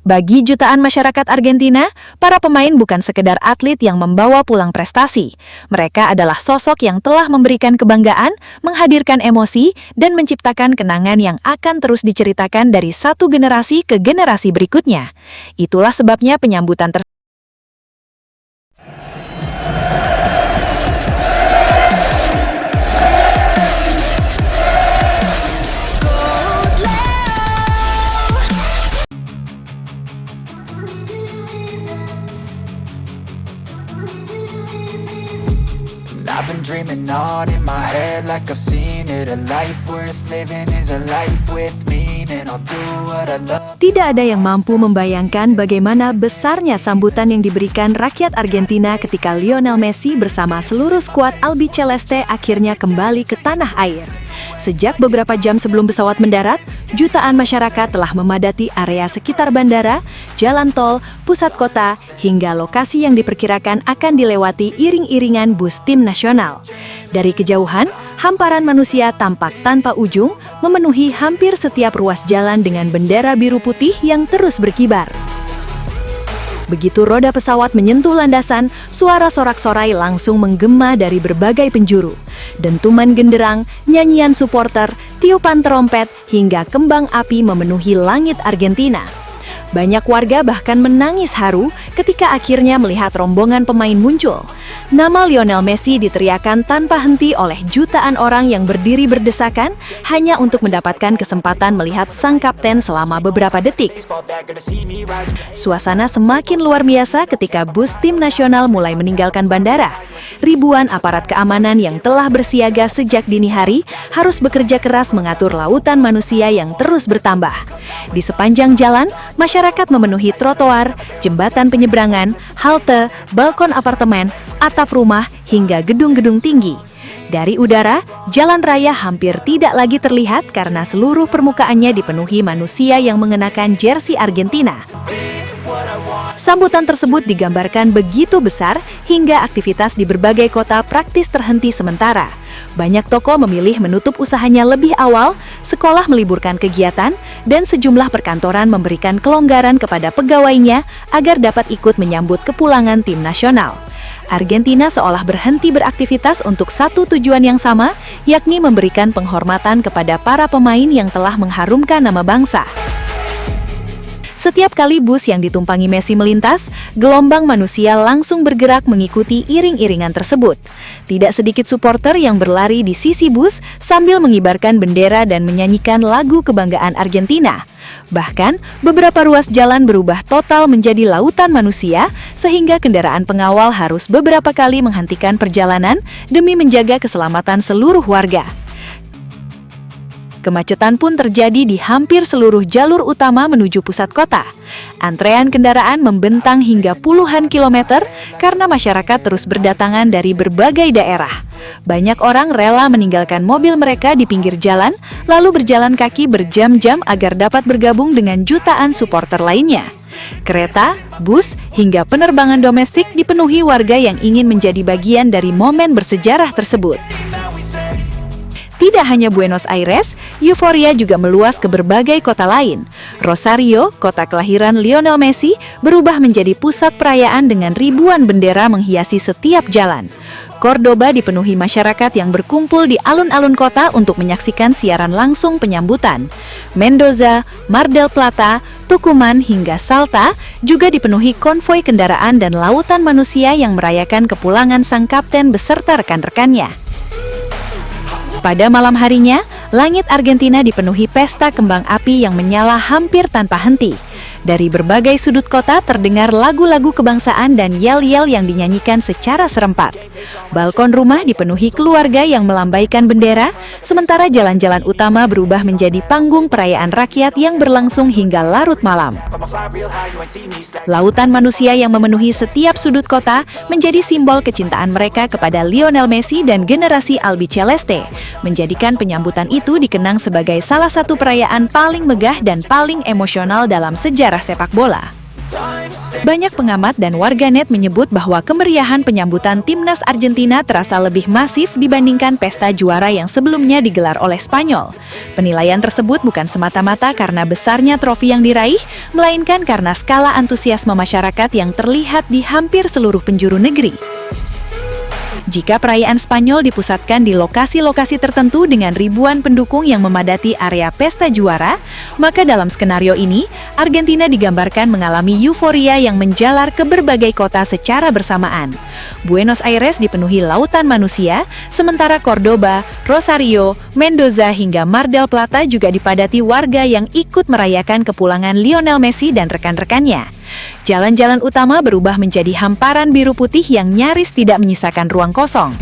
Bagi jutaan masyarakat Argentina, para pemain bukan sekedar atlet yang membawa pulang prestasi. Mereka adalah sosok yang telah memberikan kebanggaan, menghadirkan emosi, dan menciptakan kenangan yang akan terus diceritakan dari satu generasi ke generasi berikutnya. Itulah sebabnya penyambutan tersebut. I've been dreaming on in my head like I've seen it. A life worth living is a life with meaning. I'll do what I love. Tidak ada yang mampu membayangkan bagaimana besarnya sambutan yang diberikan rakyat Argentina ketika Lionel Messi bersama seluruh skuad Albiceleste akhirnya kembali ke tanah air. Sejak beberapa jam sebelum pesawat mendarat, jutaan masyarakat telah memadati area sekitar bandara, jalan tol, pusat kota, hingga lokasi yang diperkirakan akan dilewati iring-iringan bus tim nasional. Dari kejauhan, hamparan manusia tampak tanpa ujung memenuhi hampir setiap ruas jalan dengan bendera biru putih yang terus berkibar. Begitu roda pesawat menyentuh landasan, suara sorak-sorai langsung menggema dari berbagai penjuru. Dentuman genderang, nyanyian supporter, tiupan trompet, hingga kembang api memenuhi langit Argentina. Banyak warga bahkan menangis haru ketika akhirnya melihat rombongan pemain muncul. Nama Lionel Messi diteriakan tanpa henti oleh jutaan orang yang berdiri berdesakan hanya untuk mendapatkan kesempatan melihat sang kapten selama beberapa detik. Suasana semakin luar biasa ketika bus tim nasional mulai meninggalkan bandara. Ribuan aparat keamanan yang telah bersiaga sejak dini hari harus bekerja keras mengatur lautan manusia yang terus bertambah. Di sepanjang jalan, masyarakat memenuhi trotoar, jembatan penyeberangan, halte, balkon apartemen, atap rumah, hingga gedung-gedung tinggi. Dari udara, jalan raya hampir tidak lagi terlihat karena seluruh permukaannya dipenuhi manusia yang mengenakan jersey Argentina. Sambutan tersebut digambarkan begitu besar hingga aktivitas di berbagai kota praktis terhenti sementara. Banyak toko memilih menutup usahanya lebih awal, sekolah meliburkan kegiatan, dan sejumlah perkantoran memberikan kelonggaran kepada pegawainya agar dapat ikut menyambut kepulangan tim nasional. Argentina seolah berhenti beraktivitas untuk satu tujuan yang sama, yakni memberikan penghormatan kepada para pemain yang telah mengharumkan nama bangsa. Setiap kali bus yang ditumpangi Messi melintas, gelombang manusia langsung bergerak mengikuti iring-iringan tersebut. Tidak sedikit supporter yang berlari di sisi bus sambil mengibarkan bendera dan menyanyikan lagu kebanggaan Argentina. Bahkan, beberapa ruas jalan berubah total menjadi lautan manusia, sehingga kendaraan pengawal harus beberapa kali menghentikan perjalanan demi menjaga keselamatan seluruh warga. Kemacetan pun terjadi di hampir seluruh jalur utama menuju pusat kota. Antrean kendaraan membentang hingga puluhan kilometer karena masyarakat terus berdatangan dari berbagai daerah. Banyak orang rela meninggalkan mobil mereka di pinggir jalan, lalu berjalan kaki berjam-jam agar dapat bergabung dengan jutaan supporter lainnya. Kereta, bus, hingga penerbangan domestik dipenuhi warga yang ingin menjadi bagian dari momen bersejarah tersebut. Tidak hanya Buenos Aires, euforia juga meluas ke berbagai kota lain. Rosario, kota kelahiran Lionel Messi, berubah menjadi pusat perayaan dengan ribuan bendera menghiasi setiap jalan. Cordoba dipenuhi masyarakat yang berkumpul di alun-alun kota untuk menyaksikan siaran langsung penyambutan. Mendoza, Mar del Plata, Tucumán hingga Salta juga dipenuhi konvoi kendaraan dan lautan manusia yang merayakan kepulangan sang kapten beserta rekan-rekannya. Pada malam harinya, langit Argentina dipenuhi pesta kembang api yang menyala hampir tanpa henti. Dari berbagai sudut kota terdengar lagu-lagu kebangsaan dan yel-yel yang dinyanyikan secara serempak. Balkon rumah dipenuhi keluarga yang melambaikan bendera, sementara jalan-jalan utama berubah menjadi panggung perayaan rakyat yang berlangsung hingga larut malam. Lautan manusia yang memenuhi setiap sudut kota menjadi simbol kecintaan mereka kepada Lionel Messi dan generasi Albiceleste, menjadikan penyambutan itu dikenang sebagai salah satu perayaan paling megah dan paling emosional dalam sejarah sepak bola. Banyak pengamat dan warganet menyebut bahwa kemeriahan penyambutan timnas Argentina terasa lebih masif dibandingkan pesta juara yang sebelumnya digelar oleh Spanyol. Penilaian tersebut bukan semata-mata karena besarnya trofi yang diraih, melainkan karena skala antusiasme masyarakat yang terlihat di hampir seluruh penjuru negeri. Jika perayaan Spanyol dipusatkan di lokasi-lokasi tertentu dengan ribuan pendukung yang memadati area pesta juara, maka dalam skenario ini, Argentina digambarkan mengalami euforia yang menjalar ke berbagai kota secara bersamaan. Buenos Aires dipenuhi lautan manusia, sementara Cordoba, Rosario, Mendoza hingga Mar del Plata juga dipadati warga yang ikut merayakan kepulangan Lionel Messi dan rekan-rekannya. Jalan-jalan utama berubah menjadi hamparan biru putih yang nyaris tidak menyisakan ruang kosong.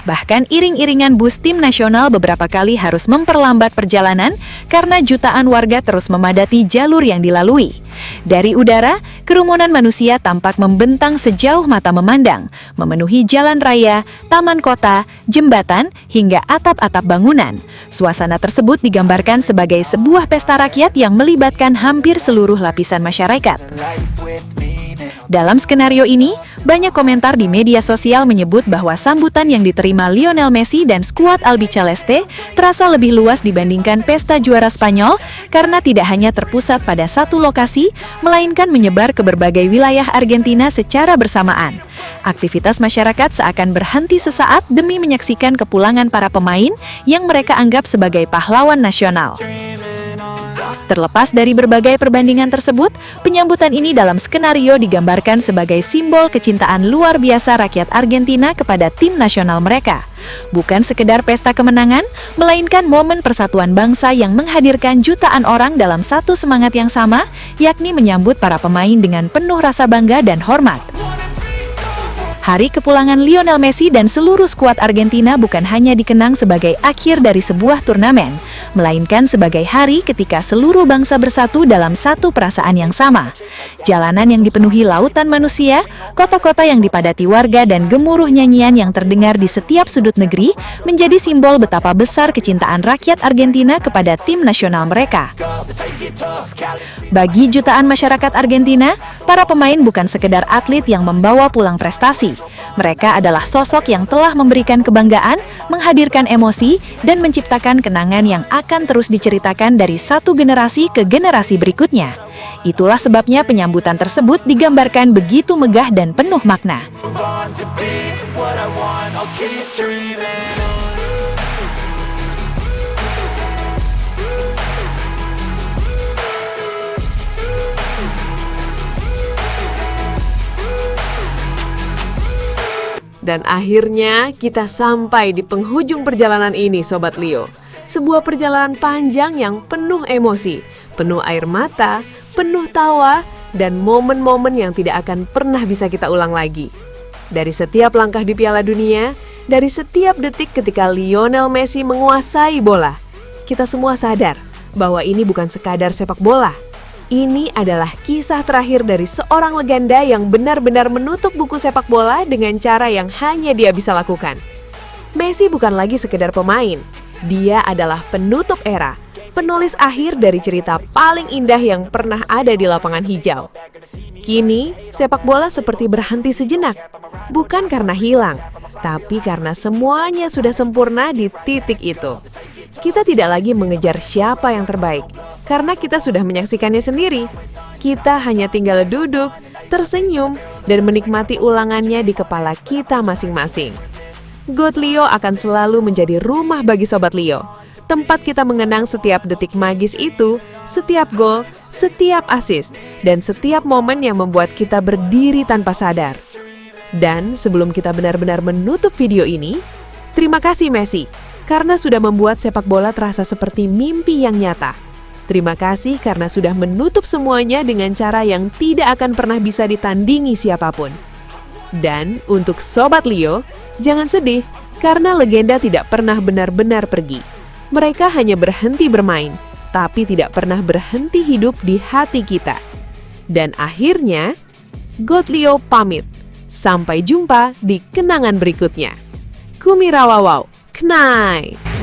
Bahkan iring-iringan bus tim nasional beberapa kali harus memperlambat perjalanan karena jutaan warga terus memadati jalur yang dilalui. Dari udara, kerumunan manusia tampak membentang sejauh mata memandang, memenuhi jalan raya, taman kota, jembatan, hingga atap-atap bangunan. Suasana tersebut digambarkan sebagai sebuah pesta rakyat yang melibatkan hampir seluruh lapisan masyarakat. Dalam skenario ini, banyak komentar di media sosial menyebut bahwa sambutan yang diterima Lionel Messi dan skuad Albiceleste terasa lebih luas dibandingkan pesta juara Spanyol karena tidak hanya terpusat pada satu lokasi, melainkan menyebar ke berbagai wilayah Argentina secara bersamaan. Aktivitas masyarakat seakan berhenti sesaat demi menyaksikan kepulangan para pemain yang mereka anggap sebagai pahlawan nasional. Terlepas dari berbagai perbandingan tersebut, penyambutan ini dalam skenario digambarkan sebagai simbol kecintaan luar biasa rakyat Argentina kepada tim nasional mereka. Bukan sekedar pesta kemenangan, melainkan momen persatuan bangsa yang menghadirkan jutaan orang dalam satu semangat yang sama, yakni menyambut para pemain dengan penuh rasa bangga dan hormat. Hari kepulangan Lionel Messi dan seluruh skuad Argentina bukan hanya dikenang sebagai akhir dari sebuah turnamen, melainkan sebagai hari ketika seluruh bangsa bersatu dalam satu perasaan yang sama. Jalanan yang dipenuhi lautan manusia, kota-kota yang dipadati warga dan gemuruh nyanyian yang terdengar di setiap sudut negeri menjadi simbol betapa besar kecintaan rakyat Argentina kepada tim nasional mereka. Bagi jutaan masyarakat Argentina, para pemain bukan sekedar atlet yang membawa pulang prestasi. Mereka adalah sosok yang telah memberikan kebanggaan, menghadirkan emosi, dan menciptakan kenangan yang akan terus diceritakan dari satu generasi ke generasi berikutnya. Itulah sebabnya penyambutan tersebut digambarkan begitu megah dan penuh makna. Dan akhirnya kita sampai di penghujung perjalanan ini, Sobat Leo. Sebuah perjalanan panjang yang penuh emosi, penuh air mata, penuh tawa, dan momen-momen yang tidak akan pernah bisa kita ulang lagi. Dari setiap langkah di Piala Dunia, dari setiap detik ketika Lionel Messi menguasai bola, kita semua sadar bahwa ini bukan sekadar sepak bola. Ini adalah kisah terakhir dari seorang legenda yang benar-benar menutup buku sepak bola dengan cara yang hanya dia bisa lakukan. Messi bukan lagi sekedar pemain, dia adalah penutup era, penulis akhir dari cerita paling indah yang pernah ada di lapangan hijau. Kini, sepak bola seperti berhenti sejenak, bukan karena hilang, tapi karena semuanya sudah sempurna di titik itu. Kita tidak lagi mengejar siapa yang terbaik, karena kita sudah menyaksikannya sendiri. Kita hanya tinggal duduk, tersenyum, dan menikmati ulangannya di kepala kita masing-masing. GOAT Leo akan selalu menjadi rumah bagi Sobat Leo. Tempat kita mengenang setiap detik magis itu, setiap gol, setiap assist, dan setiap momen yang membuat kita berdiri tanpa sadar. Dan sebelum kita benar-benar menutup video ini, terima kasih Messi, karena sudah membuat sepak bola terasa seperti mimpi yang nyata. Terima kasih karena sudah menutup semuanya dengan cara yang tidak akan pernah bisa ditandingi siapapun. Dan untuk Sobat Leo, jangan sedih karena legenda tidak pernah benar-benar pergi. Mereka hanya berhenti bermain, tapi tidak pernah berhenti hidup di hati kita. Dan akhirnya, GOAT Leo pamit. Sampai jumpa di kenangan berikutnya. Kumirawawau. Knai.